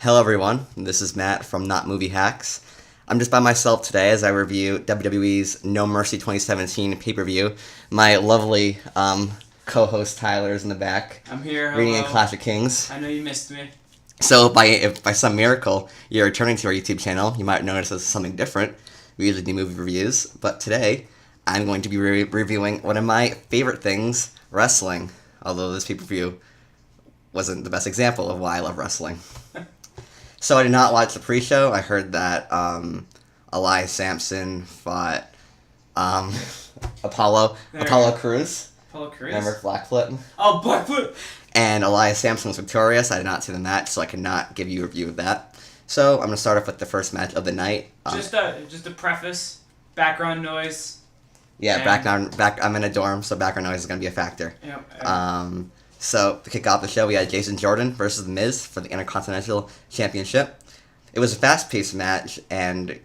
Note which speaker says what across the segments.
Speaker 1: Hello everyone, this is Matt from Not Movie Hacks. I'm just by myself today as I review WWE's No Mercy 2017 pay-per-view. My lovely co-host Tyler is in the back.
Speaker 2: I'm here,
Speaker 1: reading
Speaker 2: hello.
Speaker 1: in Clash of Kings.
Speaker 2: I know you missed me.
Speaker 1: So if by some miracle you're returning to our YouTube channel, you might notice it's something different. We usually do movie reviews, but today I'm going to be reviewing one of my favorite things, wrestling. Although this pay-per-view wasn't the best example of why I love wrestling. So I did not watch the pre-show. I heard that Elias Sampson fought Apollo Crews.
Speaker 2: Apollo Crews?
Speaker 1: Remember Blackfoot?
Speaker 2: Oh, Blackfoot!
Speaker 1: And Elias Sampson was victorious. I did not see the match, so I cannot give you a review of that. So I'm going to start off with the first match of the night.
Speaker 2: Just a preface, background noise.
Speaker 1: Yeah, I'm in a dorm, so background noise is going to be a factor.
Speaker 2: Yep.
Speaker 1: So, to kick off the show, we had Jason Jordan versus The Miz for the Intercontinental Championship. It was a fast-paced match, and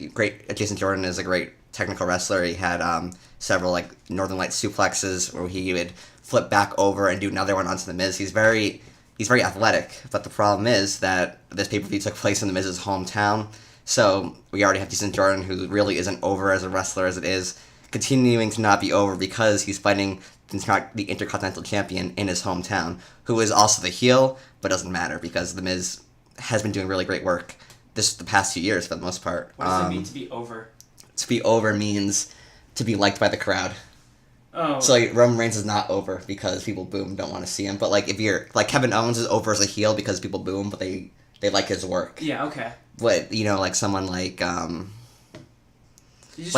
Speaker 1: Jason Jordan is a great technical wrestler. He had several Northern Lights suplexes where he would flip back over and do another one onto The Miz. He's very athletic, but the problem is that this pay-per-view took place in The Miz's hometown, so we already have Jason Jordan, who really isn't over as a wrestler as it is, continuing to not be over because he's fighting the Intercontinental Champion in his hometown, who is also the heel, but doesn't matter because The Miz has been doing really great work the past 2 years for the most part.
Speaker 2: What does it mean to be over?
Speaker 1: To be over means to be liked by the crowd.
Speaker 2: Oh.
Speaker 1: So Roman Reigns is not over because people boo and don't want to see him, but if you're Kevin Owens is over as a heel because people boo him, but they like his work.
Speaker 2: Yeah. Okay.
Speaker 1: But someone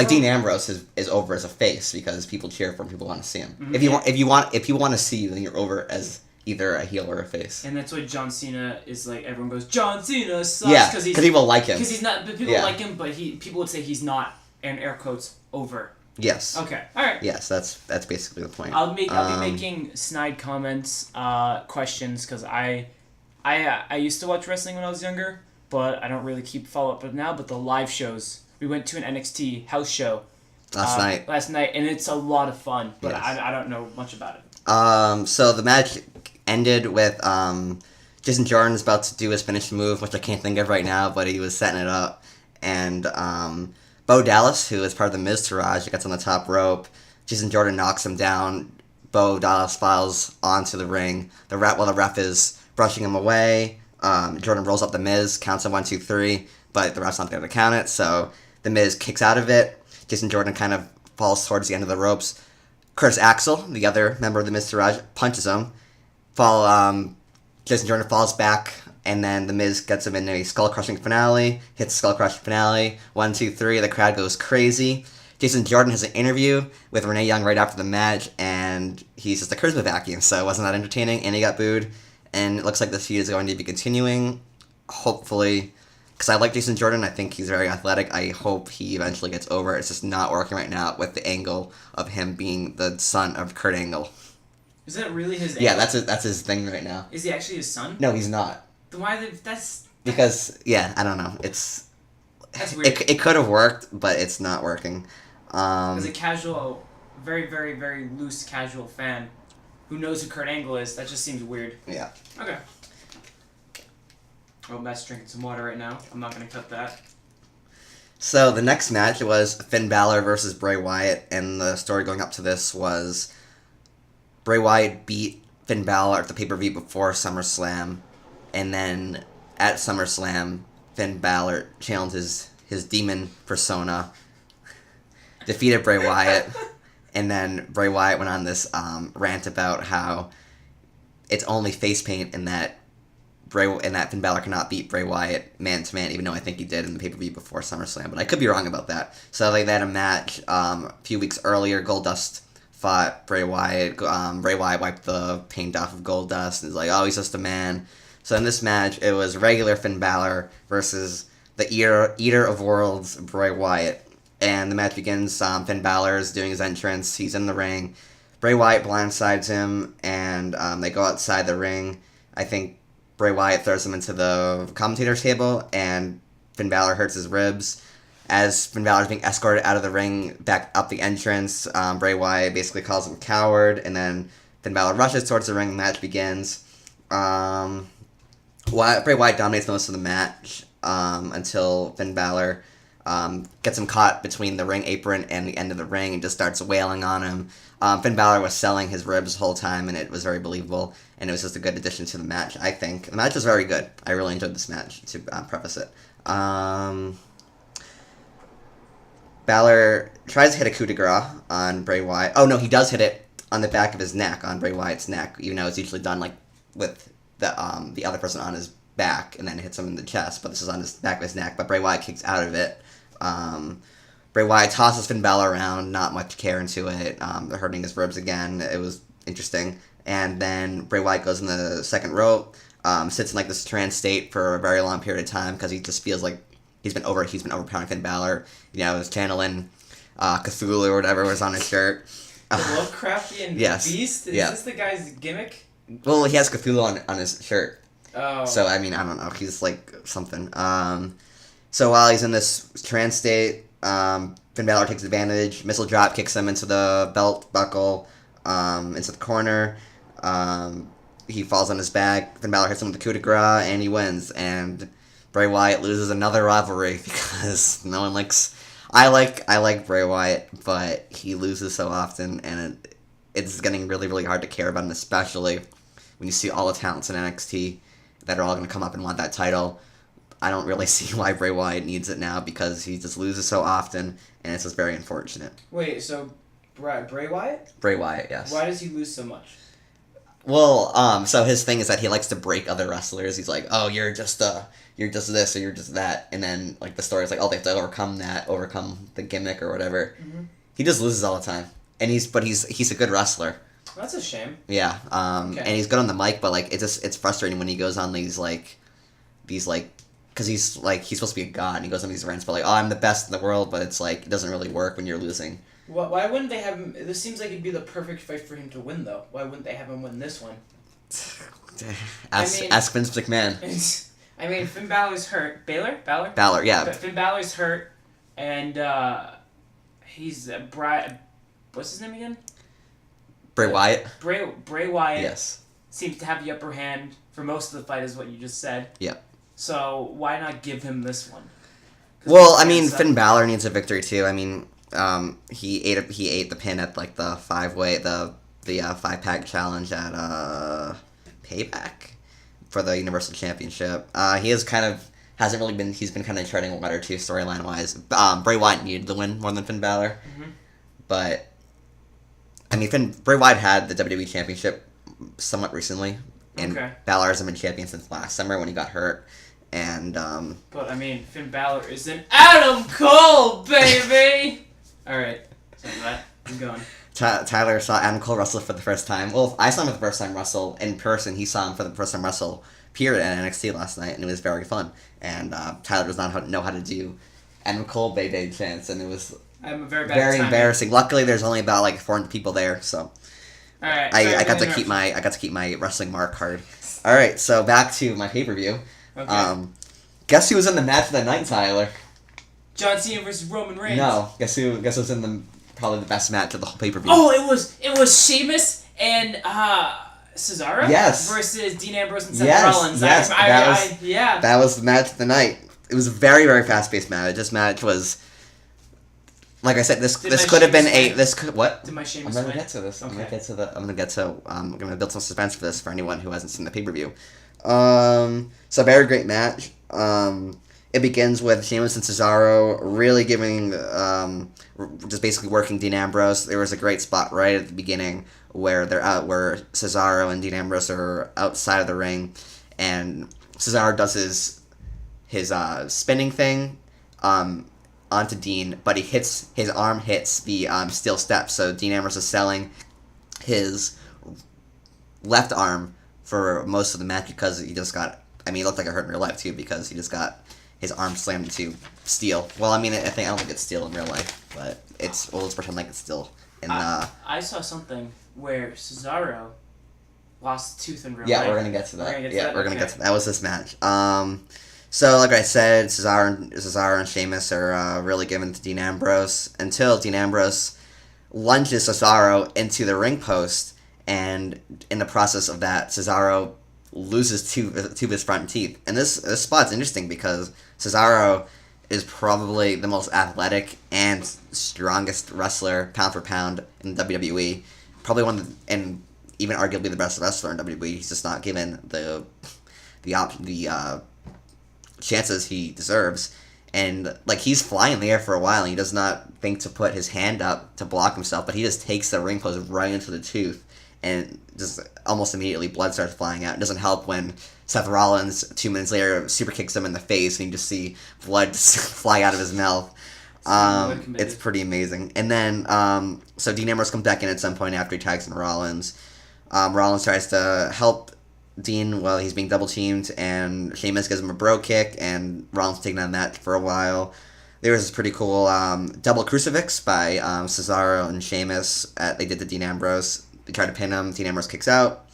Speaker 1: Dean Ambrose is over as a face because people cheer for him, people want to see him. Mm-hmm. If you want to see you, then you're over as either a heel or a face.
Speaker 2: And that's why John Cena is everyone goes, John Cena sucks.
Speaker 1: Yeah, because people like him.
Speaker 2: Because he's not, but people like him, but people would say he's not, in air quotes, over.
Speaker 1: Yes.
Speaker 2: Okay. All right.
Speaker 1: Yes, that's basically the point.
Speaker 2: I'll be making snide comments, questions, because I used to watch wrestling when I was younger, but I don't really keep follow up with now. But the live shows. We went to an NXT house show last night, and it's a lot of fun, but yes. I don't know much about it. So the match ended with Jason Jordan's about to do his finish move, which I can't think of right now, but he was setting it up, and Bo Dallas, who is part of the Miz Taraj, gets on the top rope. Jason Jordan knocks him down. Bo Dallas falls onto the ring. While the ref is brushing him away, Jordan rolls up the Miz, counts him 1, 2, 3, but the ref's not there to count it, so the Miz kicks out of it. Jason Jordan kind of falls towards the end of the ropes. Curtis Axel, the other member of the Miz Taraj, punches him. Jason Jordan falls back, and then the Miz gets him in a skull-crushing finale. Hits skull-crushing finale. 1, 2, 3. The crowd goes crazy. Jason Jordan has an interview with Renee Young right after the match, and he's just a charisma vacuum, so it wasn't that entertaining, and he got booed. And it looks like this feud is going to be continuing, hopefully. Because I like Jason Jordan, I think he's very athletic. I hope he eventually gets over. It's just not working right now with the angle of him being the son of Kurt Angle. Is that really his angle?
Speaker 1: Yeah, that's his thing right now.
Speaker 2: Is he actually his son?
Speaker 1: No, he's not.
Speaker 2: Then why that's...
Speaker 1: Because, yeah, I don't know. That's
Speaker 2: weird.
Speaker 1: It could have worked, but it's not working.
Speaker 2: As a casual, very, very, very loose casual fan who knows who Kurt Angle is, that just seems weird.
Speaker 1: Yeah.
Speaker 2: Okay. Oh, Matt's drinking some water right now. I'm not going to cut that.
Speaker 1: So the next match was Finn Balor versus Bray Wyatt, and the story going up to this was Bray Wyatt beat Finn Balor at the pay-per-view before SummerSlam, and then at SummerSlam, Finn Balor channeled his demon persona, defeated Bray Wyatt, and then Bray Wyatt went on this rant about how it's only face paint and that Finn Balor cannot beat Bray Wyatt man-to-man, even though I think he did in the pay-per-view before SummerSlam, but I could be wrong about that. So they had a match a few weeks earlier. Goldust fought Bray Wyatt. Bray Wyatt wiped the paint off of Goldust and was like, oh, he's just a man. So in this match, it was regular Finn Balor versus the Eater of Worlds, Bray Wyatt. And the match begins, Finn Balor is doing his entrance, he's in the ring. Bray Wyatt blindsides him, and they go outside the ring. I think Bray Wyatt throws him into the commentator's table, and Finn Balor hurts his ribs. As Finn Balor is being escorted out of the ring, back up the entrance, Bray Wyatt basically calls him a coward, and then Finn Balor rushes towards the ring, the match begins. Bray Wyatt dominates most of the match until Finn Balor gets him caught between the ring apron and the end of the ring and just starts wailing on him. Finn Balor was selling his ribs the whole time, and it was very believable, and it was just a good addition to the match, I think. The match was very good. I really enjoyed this match, to preface it. Balor tries to hit a coup de grace on Bray Wyatt. Oh, no, he does hit it on the back of his neck, on Bray Wyatt's neck, even though it's usually done like with the other person on his back, and then hits him in the chest, but this is on his back of his neck, but Bray Wyatt kicks out of it. Bray Wyatt tosses Finn Balor around, not much care into it, hurting his ribs again. It was interesting. And then Bray Wyatt goes in the second rope, sits in like this trance state for a very long period of time because he just feels like he's been overpowering Finn Balor. You know, he's channeling Cthulhu or whatever was on his shirt.
Speaker 2: Lovecraftian
Speaker 1: yes.
Speaker 2: Beast? Is this the guy's gimmick?
Speaker 1: Well, he has Cthulhu on his shirt.
Speaker 2: Oh.
Speaker 1: So, I mean, I don't know. He's like something. So while he's in this trance state, Finn Balor takes advantage. Missile drop kicks him into the belt buckle, into the corner. He falls on his back. Finn Balor hits him with the coup de grace, and he wins. And Bray Wyatt loses another rivalry because no one likes. I like Bray Wyatt, but he loses so often, and it's getting really, really hard to care about him, especially when you see all the talents in NXT that are all going to come up and want that title. I don't really see why Bray Wyatt needs it now because he just loses so often, and it's just very unfortunate.
Speaker 2: Wait, so Bray Wyatt?
Speaker 1: Bray Wyatt, yes.
Speaker 2: Why does he lose so much?
Speaker 1: Well, so his thing is that he likes to break other wrestlers. He's like, oh, you're just this or you're just that, and then like the story is like, oh, they have to overcome the gimmick or whatever. Mm-hmm. He just loses all the time, and he's a good wrestler.
Speaker 2: That's a shame.
Speaker 1: Yeah,
Speaker 2: okay.
Speaker 1: And he's good on the mic, but like it's frustrating when he goes on these because he's supposed to be a god, and he goes on these rants, but like, oh, I'm the best in the world, but it's like it doesn't really work when you're losing.
Speaker 2: Why wouldn't they have him? This seems like it'd be the perfect fight for him to win, though. Why wouldn't they have him win this one?
Speaker 1: Ask Vince McMahon.
Speaker 2: I mean, Finn Balor's hurt.
Speaker 1: Balor, yeah.
Speaker 2: Finn Balor's hurt, and he's what's his name again?
Speaker 1: Bray Wyatt.
Speaker 2: Bray Wyatt.
Speaker 1: Yes.
Speaker 2: Seems to have the upper hand for most of the fight, is what you just said.
Speaker 1: Yeah.
Speaker 2: So why not give him this one?
Speaker 1: Well, I mean, Finn Balor needs a victory too. I mean, he ate the pin at like the 5-pack challenge at Payback for the Universal Championship. He is hasn't really been. He's been kind of treading water too, storyline wise. Bray Wyatt needed the win more than Finn Balor, but I mean, Bray Wyatt had the WWE Championship somewhat recently, and Balor hasn't been champion since last summer when he got hurt. And
Speaker 2: but I mean, Finn Balor is an Adam Cole, baby. All right, so that I'm going.
Speaker 1: Tyler saw Adam Cole wrestle for the first time. Well, I saw him for the first time wrestle in person. He saw him for the first time wrestle period at NXT last night, and it was very fun. And Tyler does not know how to do Adam Cole baby chants, and it was very embarrassing. Luckily, there's only about like 400 people there, so.
Speaker 2: All right.
Speaker 1: I got to keep my wrestling mark card. All right, so back to my pay-per-view.
Speaker 2: Okay.
Speaker 1: Guess who was in the match of the night, Tyler?
Speaker 2: John Cena versus Roman Reigns.
Speaker 1: No, guess who was in probably the best match of the whole pay-per-view.
Speaker 2: Oh, it was Sheamus and Cesaro.
Speaker 1: Yes.
Speaker 2: Versus Dean Ambrose and Seth Rollins.
Speaker 1: Yes, that was the match of the night. It was a very, very fast-paced match. This match was, like I said, this could have been what?
Speaker 2: Did my Sheamus
Speaker 1: I'm gonna get to this.
Speaker 2: Okay.
Speaker 1: I'm gonna build some suspense for this for anyone who hasn't seen the pay-per-view. So very great match. It begins with Sheamus and Cesaro really giving, just basically working Dean Ambrose. There was a great spot right at the beginning where where Cesaro and Dean Ambrose are outside of the ring, and Cesaro does his spinning thing, onto Dean, but his arm hits the steel steps. So Dean Ambrose is selling his left arm for most of the match because he just got. I mean, it looked like it hurt in real life too because he just got his arm slammed into steel. Well, I mean, I don't think it's steel in real life, but let's pretend like it's steel. And
Speaker 2: I saw something where Cesaro lost a tooth in real life.
Speaker 1: Yeah, we're gonna get to that. We're gonna get to that. That was this match. So like I said, Cesaro and Sheamus are really given to Dean Ambrose until Dean Ambrose lunges Cesaro into the ring post, and in the process of that, Cesaro loses two of his front teeth. And this spot's interesting because Cesaro is probably the most athletic and strongest wrestler pound for pound in WWE. Probably one of the, and even arguably the best wrestler in WWE. He's just not given the chances he deserves. And like he's flying in the air for a while, and he does not think to put his hand up to block himself, but he just takes the ring post right into the tooth, and just almost immediately blood starts flying out. It doesn't help when Seth Rollins 2 minutes later super kicks him in the face, and you just see blood fly out of his mouth. It's pretty amazing. And then so Dean Ambrose comes back in at some point after he tags in Rollins. Rollins tries to help Dean while he's being double teamed, and Sheamus gives him a bro kick, and Rollins taking on that for a while. There was this pretty cool double crucifix by Cesaro and Sheamus. They did to Dean Ambrose. They try to pin him. Dean Ambrose kicks out.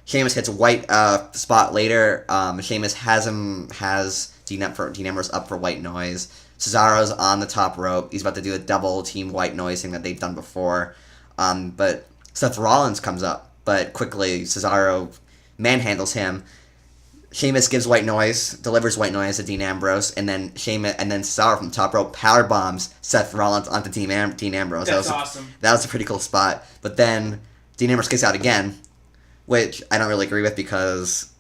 Speaker 1: Sheamus hits a white spot later. Sheamus has Dean Ambrose up for white noise. Cesaro's on the top rope. He's about to do a double team white noise thing that they've done before. But Seth Rollins comes up, but quickly Cesaro manhandles him. Sheamus gives white noise, delivers white noise to Dean Ambrose, and then Cesaro from the top rope power bombs Seth Rollins onto Dean Ambrose.
Speaker 2: That's awesome.
Speaker 1: That was a pretty cool spot. But then Dean Ambrose kicks out again, which I don't really agree with because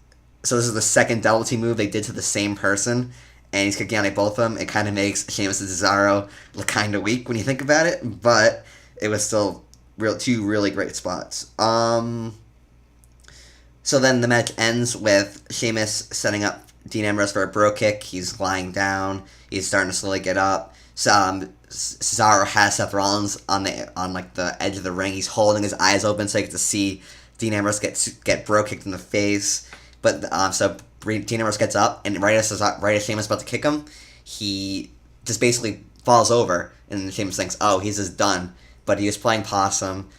Speaker 1: this is the second double team move they did to the same person, and he's kicking out at both of them. It kind of makes Sheamus and Cesaro look kind of weak when you think about it, but it was still two really great spots. So then the match ends with Sheamus setting up Dean Ambrose for a bro kick. He's lying down. He's starting to slowly get up. So Cesaro has Seth Rollins on the edge of the ring. He's holding his eyes open so he gets to see Dean Ambrose get bro kicked in the face. But so Dean Ambrose gets up, and right as Sheamus is about to kick him, he just basically falls over, and Sheamus thinks, oh, he's just done. But he was playing possum.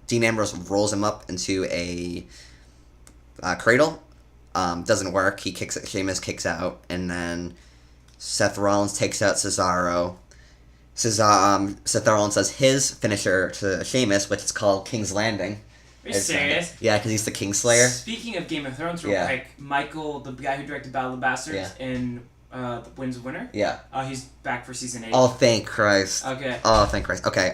Speaker 1: Dean Ambrose rolls him up into a cradle. Doesn't work. Sheamus kicks out, and then Seth Rollins takes out Cesaro. Seth Rollins does his finisher to Sheamus, which is called King's Landing.
Speaker 2: Are you serious?
Speaker 1: Yeah, because he's the Kingslayer.
Speaker 2: Speaking of Game of Thrones, real quick, Michael, the guy who directed Battle of the Bastards in The Winds of Winter, he's back for season 8.
Speaker 1: Oh, thank Christ.
Speaker 2: Okay.
Speaker 1: Oh, thank Christ. Okay,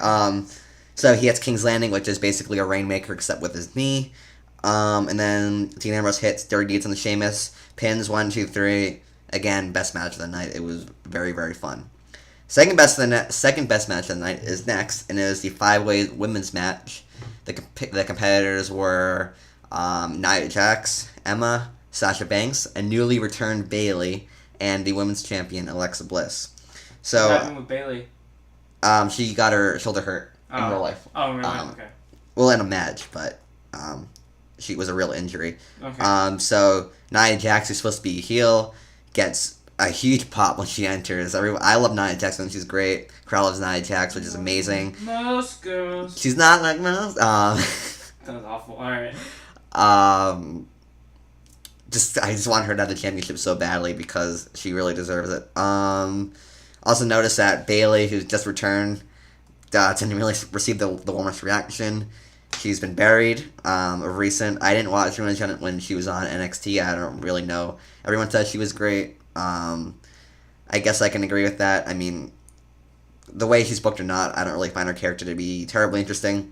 Speaker 1: so he hits King's Landing, which is basically a Rainmaker except with his knee. And then Dean Ambrose hits Dirty Deeds on the Sheamus. Pins 1, 2, 3. Again, best match of the night. It was very, very fun. Second best match of the night is next, and it is the 5-way women's match. The competitors were Nia Jax, Emma, Sasha Banks, a newly returned Bayley, and the women's champion Alexa Bliss. So
Speaker 2: what happened with Bayley?
Speaker 1: She got her shoulder hurt in real life.
Speaker 2: Oh, in real life. Okay.
Speaker 1: Well, in a match, but she was a real injury.
Speaker 2: Okay.
Speaker 1: So Nia Jax, who's supposed to be a heel, gets a huge pop when she enters. I love Nia Jax, and she's great. Crowd loves Nia Jax, which is amazing.
Speaker 2: Most girls.
Speaker 1: She's not like most.
Speaker 2: That was awful. All right.
Speaker 1: I just want her to have the championship so badly because she really deserves it. Also noticed that Bayley, who's just returned, didn't really receive the warmest reaction. She's been buried of recent. I didn't watch her when she was on NXT. I don't really know. Everyone says she was great. I guess I can agree with that. I mean, the way she's booked or not, I don't really find her character to be terribly interesting.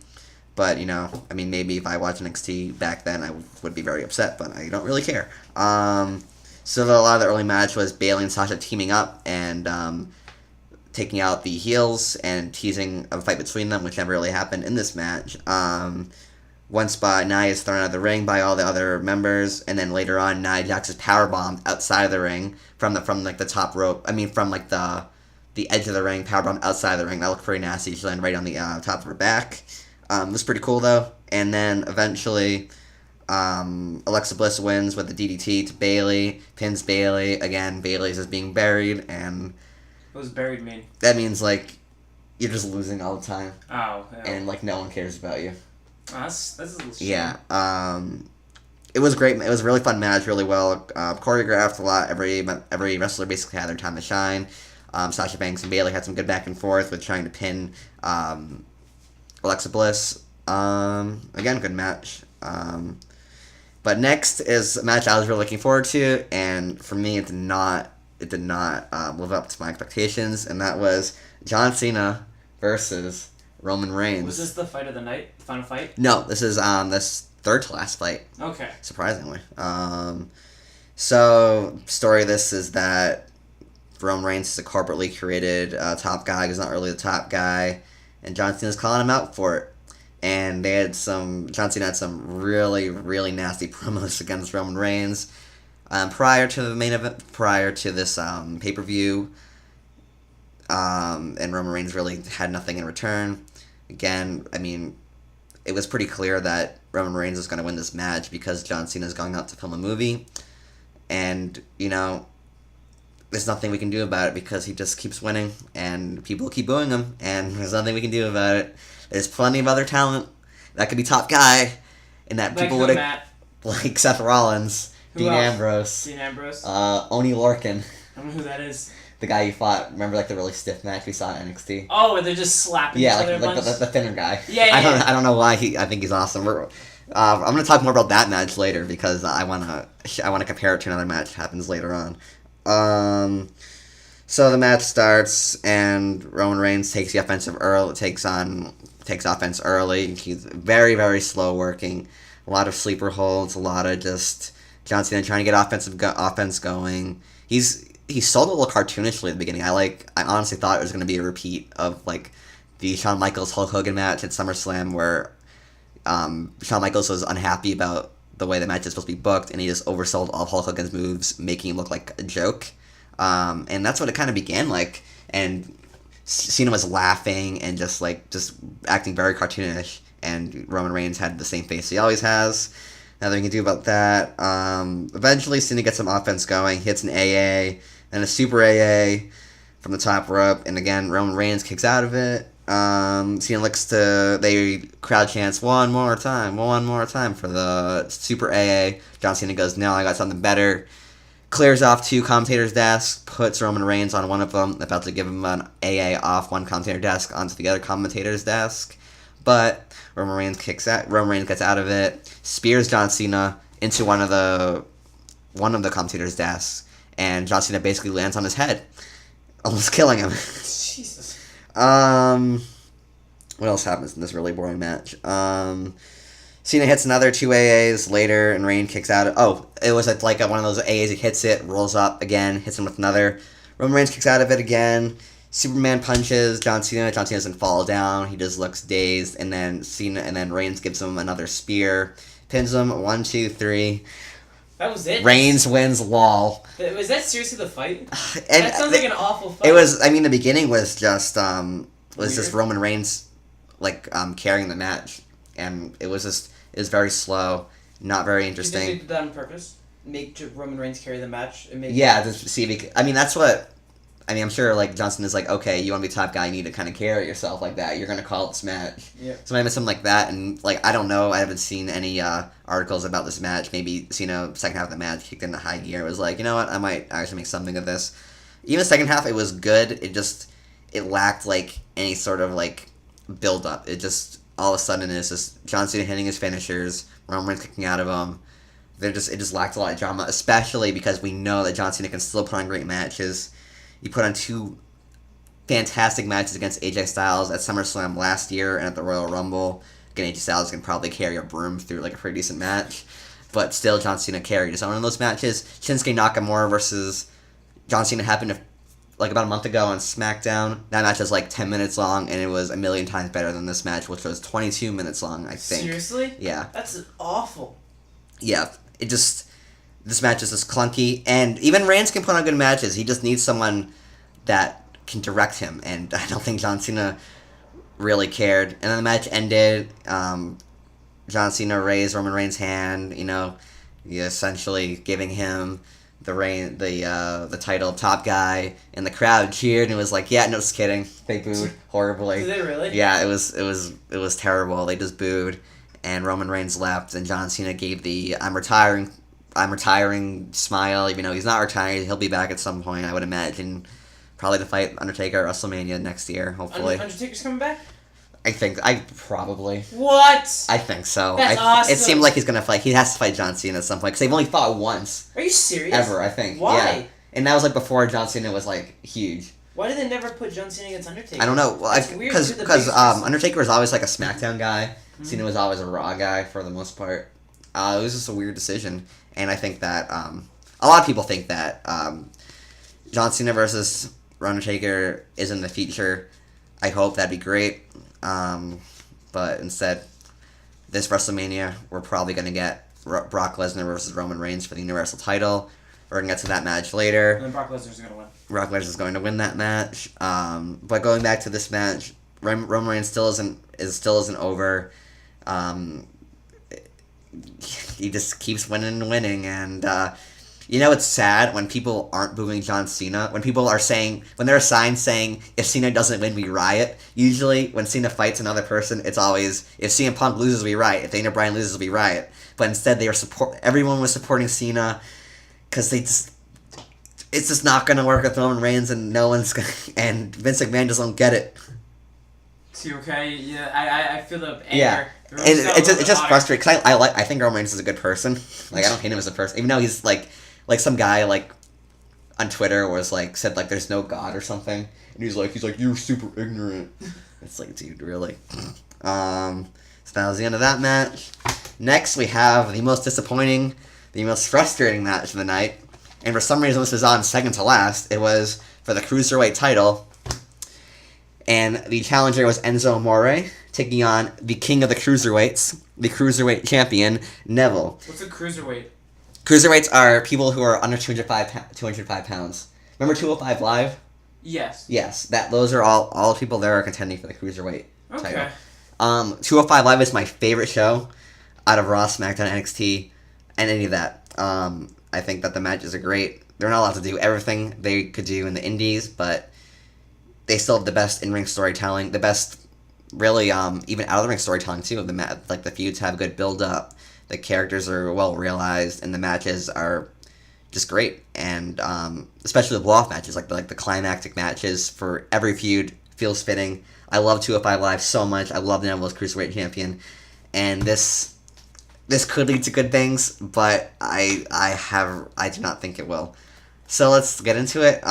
Speaker 1: But, maybe if I watched NXT back then, I would be very upset, but I don't really care. So a lot of the early match was Bayley and Sasha teaming up and taking out the heels and teasing a fight between them, which never really happened in this match. One spot, Nia is thrown out of the ring by all the other members, and then later on, Nia Jax is powerbombed outside of the ring from the top rope. I mean, from the edge of the ring, powerbombed outside of the ring. That looked pretty nasty. She landed right on the top of her back. It was pretty cool though. And then eventually, Alexa Bliss wins with the DDT to Bayley, pins Bayley. Again, Bayley's just being buried, and
Speaker 2: what does buried mean?
Speaker 1: That means you're just losing all the time.
Speaker 2: Oh. Yeah.
Speaker 1: And no one cares about you.
Speaker 2: Oh, that's a little shame.
Speaker 1: Yeah. It was great. It was a really fun match, really well choreographed a lot. Every wrestler basically had their time to shine. Sasha Banks and Bayley had some good back and forth with trying to pin Alexa Bliss. Again, good match. But next is a match I was really looking forward to, and for me, it did not live up to my expectations, and that was John Cena versus Roman Reigns.
Speaker 2: Was this the fight of the night? The final fight?
Speaker 1: No, this is this third to last fight.
Speaker 2: Okay.
Speaker 1: Surprisingly. So story of this is that Roman Reigns is a corporately created top guy who's not really the top guy, and John Cena's calling him out for it. And John Cena had some really, really nasty promos against Roman Reigns prior to the main event, prior to this pay-per-view, and Roman Reigns really had nothing in return. Again, I mean, it was pretty clear that Roman Reigns was going to win this match because John Cena is going out to film a movie, and, there's nothing we can do about it because he just keeps winning, and people keep booing him, and there's nothing we can do about it. There's plenty of other talent that could be top guy, and that people would have, like Seth Rollins, Dean Ambrose, Oni Lorcan.
Speaker 2: I don't know who that is.
Speaker 1: The guy you fought, remember, like the really stiff match we saw at NXT?
Speaker 2: Oh, where they're just slapping each other a bunch?
Speaker 1: the thinner guy.
Speaker 2: Yeah.
Speaker 1: I don't know why I think he's awesome. I'm gonna talk more about that match later because I wanna compare it to another match that happens later on. So the match starts and Roman Reigns takes the offensive early, takes offense early. He's very, very slow working. A lot of sleeper holds. A lot of just John Cena trying to get offense going. He sold a little cartoonishly at the beginning. I honestly thought it was going to be a repeat of like the Shawn Michaels Hulk Hogan match at SummerSlam where Shawn Michaels was unhappy about the way the match is supposed to be booked, and he just oversold all of Hulk Hogan's moves, making him look like a joke. And that's what it kind of began like. And Cena was laughing and just acting very cartoonish, and Roman Reigns had the same face he always has. Nothing you can do about that. Eventually, Cena gets some offense going, hits an AA, and a super AA from the top rope, and again, Roman Reigns kicks out of it. Cena they crowd chants one more time for the super AA. John Cena goes, no, I got something better. Clears off two commentators' desks, puts Roman Reigns on one of them, about to give him an AA off one commentator desk onto the other commentator's desk. But Roman Reigns gets out of it, spears John Cena into one of the commentator's desks, and John Cena basically lands on his head, almost killing him.
Speaker 2: Jesus.
Speaker 1: What else happens in this really boring match? Cena hits another two AAs later, and Reigns kicks out. It was like one of those AAs. He hits it, rolls up again, hits him with another. Roman Reigns kicks out of it again. Superman punches John Cena. John Cena doesn't fall down. He just looks dazed, and then Reigns gives him another spear, pins him 1, 2, 3.
Speaker 2: That was it.
Speaker 1: Reigns wins. Lol.
Speaker 2: Was that seriously the fight?
Speaker 1: And
Speaker 2: that sounds like an awful fight.
Speaker 1: It was. I mean, the beginning was just just Roman Reigns carrying the match, and it was very slow, not very interesting.
Speaker 2: You think they did that on purpose? Make Roman Reigns carry the match?
Speaker 1: Just see. I mean, that's what. I mean, I'm sure, John Cena's like, okay, you want to be top guy, you need to kind of carry yourself like that. You're going to call this match.
Speaker 2: Yeah.
Speaker 1: So maybe something like that, and, I don't know. I haven't seen any articles about this match. Maybe Cena, second half of the match, kicked into high gear. It was like, you know what, I might actually make something of this. Even the second half, it was good. It lacked, any sort of, build-up. It just, all of a sudden, it's just John Cena hitting his finishers, Roman Reigns kicking out of them. It just lacked a lot of drama, especially because we know that John Cena can still put on great matches. He put on two fantastic matches against AJ Styles at SummerSlam last year and at the Royal Rumble. Again, AJ Styles can probably carry a broom through a pretty decent match, but still John Cena carried his own in those matches. Shinsuke Nakamura versus John Cena happened about a month ago on SmackDown. That match was 10 minutes long, and it was a million times better than this match, which was 22 minutes long, I think.
Speaker 2: Seriously?
Speaker 1: Yeah.
Speaker 2: That's awful.
Speaker 1: Yeah, this match is just clunky, and even Reigns can put on good matches. He just needs someone that can direct him, and I don't think John Cena really cared. And then the match ended. John Cena raised Roman Reigns' hand, essentially giving him the title of top guy, and the crowd cheered and was like, yeah, no, just kidding. They booed horribly.
Speaker 2: Did they really?
Speaker 1: Yeah, it was terrible. They just booed, and Roman Reigns left, and John Cena gave the I'm retiring smile, even though he's not retiring. He'll be back at some point, I would imagine. Probably to fight Undertaker at WrestleMania next year, hopefully.
Speaker 2: Undertaker's coming back?
Speaker 1: I probably.
Speaker 2: What?
Speaker 1: I think so.
Speaker 2: That's awesome.
Speaker 1: It seemed like he's gonna fight. He has to fight John Cena at some point because they've only fought once.
Speaker 2: Are you serious?
Speaker 1: Ever, I think.
Speaker 2: Why?
Speaker 1: Yeah. And that was like before John Cena was like huge.
Speaker 2: Why did they never put John Cena against Undertaker?
Speaker 1: I don't know. Well,
Speaker 2: That's weird.
Speaker 1: because Undertaker was always like a SmackDown guy. Cena was always a Raw guy for the most part. It was just a weird decision, and I think that a lot of people think that John Cena versus Undertaker is in the future. I hope that'd be great, but instead, this WrestleMania we're probably gonna get Brock Lesnar versus Roman Reigns for the Universal title. We're gonna get to that match later.
Speaker 2: And then Brock Lesnar's gonna win.
Speaker 1: Brock Lesnar's going to win that match. But going back to this match, Roman Reigns still isn't over. He just keeps winning and winning, and it's sad when people aren't booing John Cena. When people are saying, when there are signs saying, if Cena doesn't win, we riot. Usually, when Cena fights another person, it's always, if CM Punk loses, we riot. If Daniel Bryan loses, we riot. But instead, everyone was supporting Cena because it's just not going to work with Roman Reigns, and and Vince McMahon just don't get it.
Speaker 2: So you okay? Yeah, I feel the anger.
Speaker 1: Yeah. And it's just frustrating because I think Roman Reigns is a good person. Like, I don't hate him as a person, even though he's like some guy like on Twitter was like said like there's no God or something, and he's like you're super ignorant. It's like, dude, really. So that was the end of that match. Next we have the most disappointing, the most frustrating match of the night, and for some reason this was on second to last. It was for the Cruiserweight title, and the challenger was Enzo Amore taking on the king of the Cruiserweights, the Cruiserweight champion, Neville.
Speaker 2: What's a Cruiserweight?
Speaker 1: Cruiserweights are people who are under 205 pounds. Remember 205 Live?
Speaker 2: Yes.
Speaker 1: Yes, those are all the people there are contending for the Cruiserweight
Speaker 2: title.
Speaker 1: 205 Live is my favorite show out of Raw, SmackDown, NXT, and any of that. I think that the matches are great. They're not allowed to do everything they could do in the indies, but they still have the best in-ring storytelling, the best, really, even out-of-the-ring storytelling, too. Like, the feuds have good build-up, the characters are well-realized, and the matches are just great. And, especially the blow-off matches, like the climactic matches for every feud feels fitting. I love 205 Live so much. I love Neville as Cruiserweight champion. And this could lead to good things, but I do not think it will. So let's get into it.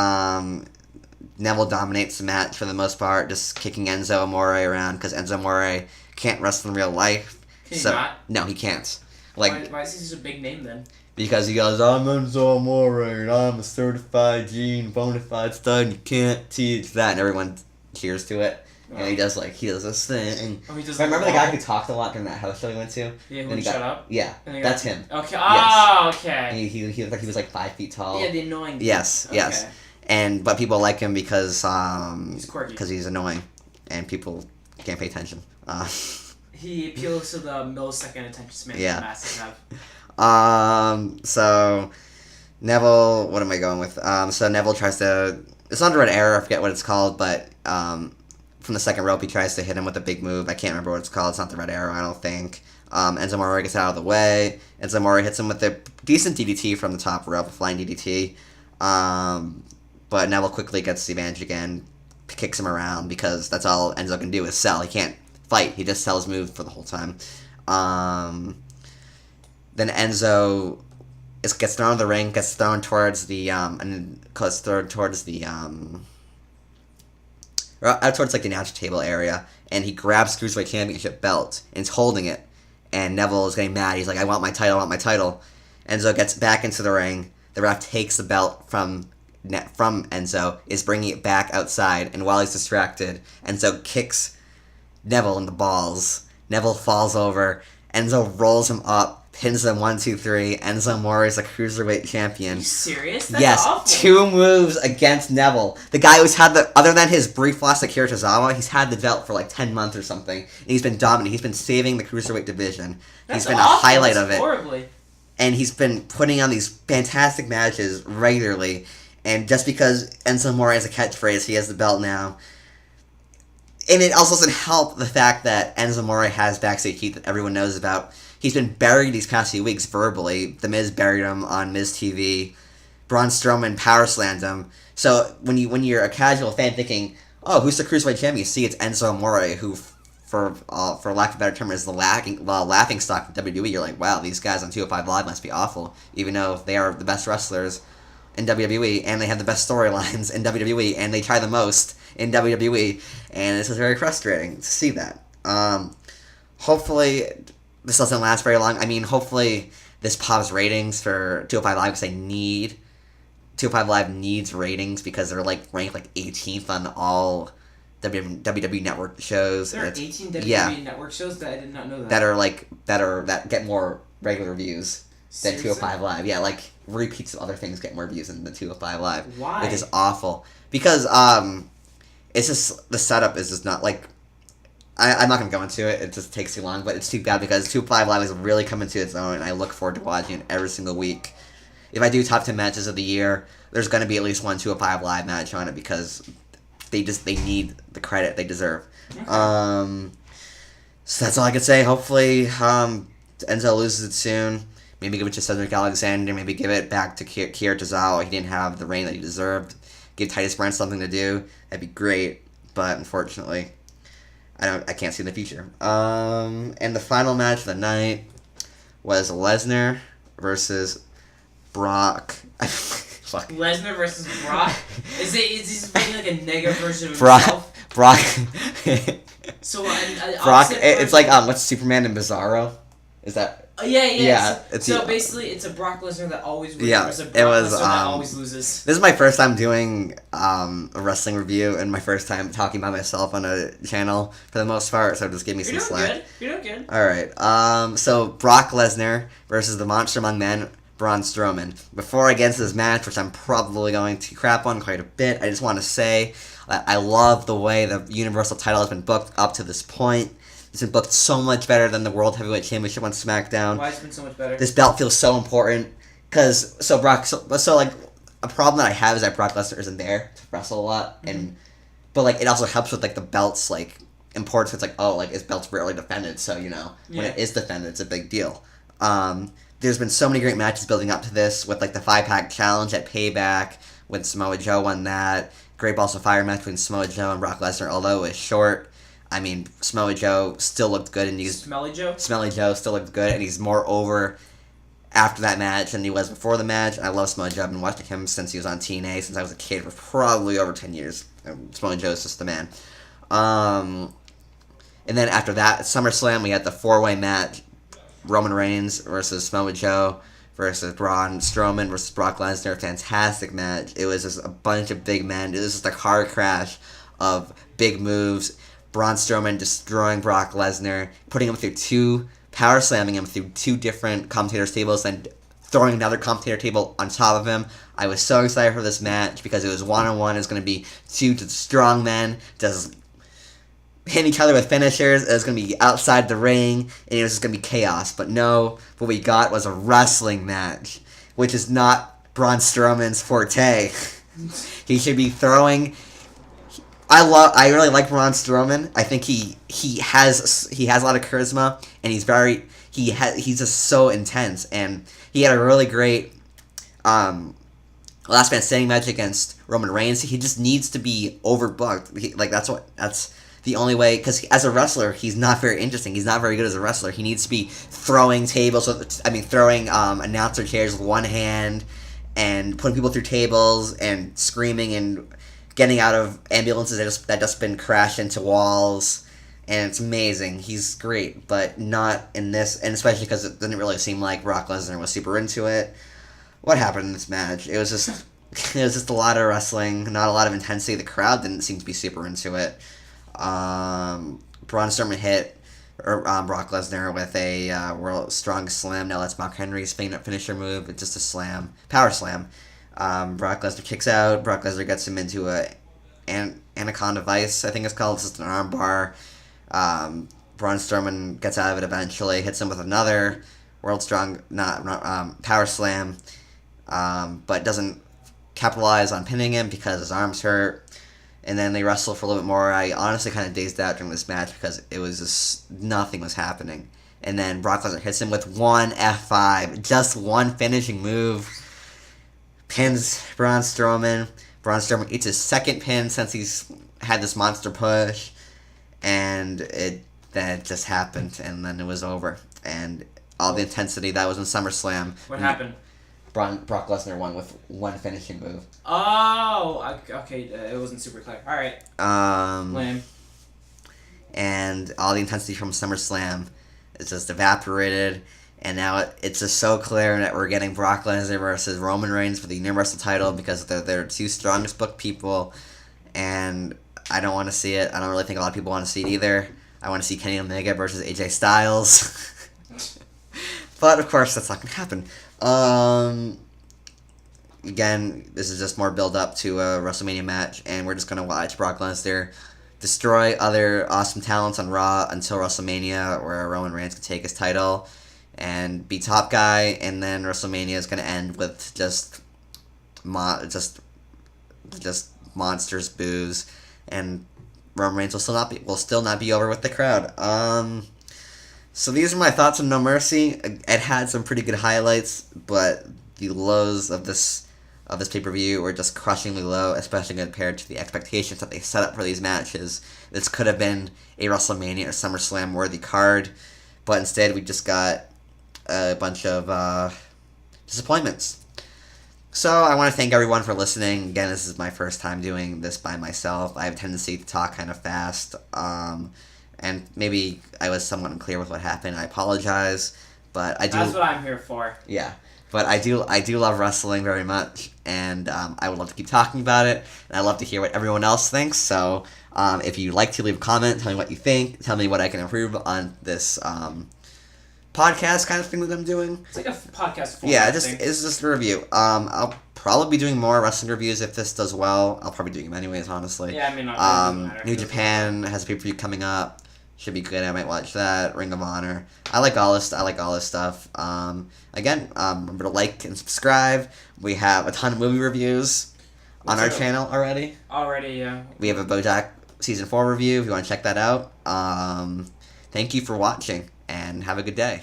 Speaker 1: Neville dominates the match for the most part, just kicking Enzo Amore around because Enzo Amore can't wrestle in real life.
Speaker 2: Can he not?
Speaker 1: No, he can't.
Speaker 2: Why is he such a big name then?
Speaker 1: Because he goes, I'm Enzo Amore, and I'm a certified bona fide stud, and you can't teach that, and everyone cheers to it. Oh. And he does this thing.
Speaker 2: Oh, he does.
Speaker 1: Remember the guy who talked a lot during that house show we went to?
Speaker 2: Yeah, who shut up?
Speaker 1: Yeah, that's him.
Speaker 2: Okay.
Speaker 1: Yes.
Speaker 2: Oh, okay.
Speaker 1: And he looked like he was like 5 feet tall.
Speaker 2: Yeah, the annoying.
Speaker 1: Yes,
Speaker 2: okay.
Speaker 1: yes. But people like him because
Speaker 2: he's quirky.
Speaker 1: Because he's annoying, and people can't pay attention.
Speaker 2: He appeals to the millisecond attention span that masses have.
Speaker 1: So Neville, what am I going with? So Neville tries to. It's under an error. I forget what it's called, but from the second rope, he tries to hit him with a big move. I can't remember what it's called. It's not the Red Arrow, I don't think. Enzo Amore gets out of the way. Enzo Amore hits him with a decent DDT from the top rope, a flying DDT. But Neville quickly gets the advantage again, kicks him around because that's all Enzo can do is sell. He can't fight. He just sells moves for the whole time. Then Enzo gets thrown in the ring, gets thrown towards the towards like the announce table area, and he grabs Cruiserweight Championship belt and is holding it. And Neville is getting mad. He's like, I want my title. Enzo gets back into the ring. The ref takes the belt from Enzo, is bringing it back outside, and while he's distracted, Enzo kicks Neville in the balls. Neville falls over. Enzo rolls him up, pins him 1, 2, 3. Enzo Amore is a Cruiserweight champion.
Speaker 2: Are you serious? That's awful.
Speaker 1: 2 moves against Neville. The guy who's had other than his brief loss to Akira Tozawa, he's had the belt for like 10 months or something, and he's been dominant. He's been saving the Cruiserweight division. He's been
Speaker 2: awful.
Speaker 1: A highlight of it.
Speaker 2: Horribly.
Speaker 1: And he's been putting on these fantastic matches regularly. And just because Enzo Amore has a catchphrase, he has the belt now. And it also doesn't help the fact that Enzo Amore has backstage heat that everyone knows about. He's been buried these past few weeks verbally. The Miz buried him on Miz TV. Braun Strowman power slammed him. So when you're a casual fan thinking, oh, who's the Cruiserweight champion? You see it's Enzo Amore who for lack of a better term, is the laughing stock of WWE. You're like, wow, these guys on 205 Live must be awful, even though they are the best wrestlers in WWE, and they have the best storylines in WWE, and they try the most in WWE, and this is very frustrating to see that. Hopefully, this doesn't last very long. I mean, hopefully, this pops ratings for 205 Live, because 205 Live needs ratings, because they're like ranked like 18th on all WWE Network shows.
Speaker 2: There are 18 WWE Network shows that I did not know
Speaker 1: that get more regular views than
Speaker 2: Seriously?
Speaker 1: 205 Live. Yeah, like repeats of other things get more views than the 205 Live.
Speaker 2: Why?
Speaker 1: Which is awful. Because it's just, the setup is just not like, I'm not going to go into it, it just takes too long, but it's too bad because 205 Live is really coming to its own, and I look forward to watching it every single week. If I do top 10 matches of the year, there's going to be at least one 205 Live match on it, because they need the credit they deserve.
Speaker 2: Okay.
Speaker 1: So that's all I can say. Hopefully, Enzo loses it soon. Maybe give it to Cedric Alexander. Maybe give it back to Kier Tozawa. He didn't have the reign that he deserved. Give Titus Brand something to do. That'd be great. But unfortunately, I can't see the future. And the final match of the night was Lesnar versus Brock. Fuck.
Speaker 2: Lesnar versus Brock? Is he playing like a negative version of
Speaker 1: Brock.
Speaker 2: himself?
Speaker 1: Brock.
Speaker 2: So
Speaker 1: Brock. It's like what's Superman and Bizarro? Is that?
Speaker 2: Yeah.
Speaker 1: Yeah.
Speaker 2: Basically, it's a Brock Lesnar that always wins.
Speaker 1: Yeah,
Speaker 2: Versus a Brock
Speaker 1: it was,
Speaker 2: Lesnar that always loses.
Speaker 1: This is my first time doing a wrestling review, and my first time talking about myself on a channel for the most part, so just give me some slack.
Speaker 2: You're doing good.
Speaker 1: Alright, so Brock Lesnar versus the Monster Among Men, Braun Strowman. Before I get into this match, which I'm probably going to crap on quite a bit, I just want to say that I love the way the Universal title has been booked up to this point. It's been booked so much better than the World Heavyweight Championship on SmackDown.
Speaker 2: Why has it been so much better?
Speaker 1: This belt feels so important, because, so like, a problem that I have is that Brock Lesnar isn't there to wrestle a lot, but, like, it also helps with, like, the belt's, like, importance. It's like, oh, like, his belt's rarely defended, so, you know, when it is defended, it's a big deal. There's been so many great matches building up to this, with, like, the 5-pack challenge at Payback, when Samoa Joe won that. Great Balls of Fire match between Samoa Joe and Brock Lesnar, although it was short. I mean, Samoa Joe still looked good, and
Speaker 2: Smelly Joe
Speaker 1: still looked good, and he's more over after that match than he was before the match. I love Samoa Joe. I've been watching him since he was on TNA, since I was a kid, for probably over 10 years. Samoa Joe is just the man. And then after that, at SummerSlam, we had the 4-way match. Roman Reigns versus Samoa Joe versus Braun Strowman versus Brock Lesnar. Fantastic match. It was just a bunch of big men. It was just a car crash of big moves. Braun Strowman destroying Brock Lesnar, putting him through power slamming him through 2 different commentators' tables, and throwing another commentator table on top of him. I was so excited for this match because it was one-on-one. It was going to be 2 strong men just hitting each other with finishers. It was going to be outside the ring, and it was just going to be chaos. But no, what we got was a wrestling match, which is not Braun Strowman's forte. He should be throwing. I really like Braun Strowman. I think he has a lot of charisma, and he's just so intense, and he had a really great last man standing match against Roman Reigns. He just needs to be overbooked. That's the only way, because as a wrestler, he's not very interesting. He's not very good as a wrestler. He needs to be throwing throwing announcer chairs with one hand, and putting people through tables, and screaming, and getting out of ambulances that just been crashed into walls, and it's amazing. He's great, but not in this, and especially because it didn't really seem like Brock Lesnar was super into it. What happened in this match? It was just a lot of wrestling, not a lot of intensity. The crowd didn't seem to be super into it. Braun Strowman hit Brock Lesnar with a World Strong Slam. Now that's Mark Henry's finisher move. It's just a slam, power slam. Brock Lesnar kicks out. Brock Lesnar gets him into an Anaconda Vice, I think it's called. It's just an arm bar. Braun Strowman gets out of it eventually, hits him with another World Strong power slam, but doesn't capitalize on pinning him because his arm's hurt. And then they wrestle for a little bit more. I honestly kind of dazed out during this match because it was just nothing was happening. And then Brock Lesnar hits him with one F5, just one finishing move. Pins Braun Strowman. Braun Strowman eats his second pin since he's had this monster push, and it then it just happened, and then it was over. And all the intensity that was in SummerSlam.
Speaker 2: What happened?
Speaker 1: Brock Lesnar won with one finishing move.
Speaker 2: Oh, okay. It wasn't super clear. All right. Lame.
Speaker 1: And all the intensity from SummerSlam is just evaporated. And now it's just so clear that we're getting Brock Lesnar versus Roman Reigns for the Universal title because they're two strongest booked people. And I don't want to see it. I don't really think a lot of people want to see it either. I want to see Kenny Omega versus AJ Styles. But, of course, that's not going to happen. Again, this is just more build-up to a WrestleMania match, and we're just going to watch Brock Lesnar destroy other awesome talents on Raw until WrestleMania, where Roman Reigns can take his title and be top guy, and then WrestleMania is going to end with just monsters, boos, and Roman Reigns will still not be over with the crowd. So these are my thoughts on No Mercy. It had some pretty good highlights, but the lows of this pay-per-view were just crushingly low, especially compared to the expectations that they set up for these matches. This could have been a WrestleMania or SummerSlam worthy card, but instead we just got a bunch of disappointments. So I want to thank everyone for listening. Again, this is my first time doing this by myself. I have a tendency to talk kind of fast, and maybe I was somewhat unclear with what happened. I apologize, but I do.
Speaker 2: That's what I'm here for.
Speaker 1: Yeah, but I do love wrestling very much, and I would love to keep talking about it, and I love to hear what everyone else thinks. So if you'd like to leave a comment, tell me what you think, tell me what I can improve on this podcast kind of thing that I'm doing.
Speaker 2: It's like a podcast format.
Speaker 1: Yeah, it's just a review. I'll probably be doing more wrestling reviews if this does well. I'll probably be doing them anyways, honestly.
Speaker 2: Yeah, I mean, not really matter.
Speaker 1: New Japan has a pay-per-view coming up. Should be good. I might watch that. Ring of Honor. I like all this stuff. Again, remember to like and subscribe. We have a ton of movie reviews on our channel already.
Speaker 2: Yeah.
Speaker 1: We have a BoJack Season 4 review if you want to check that out. Thank you for watching, and have a good day.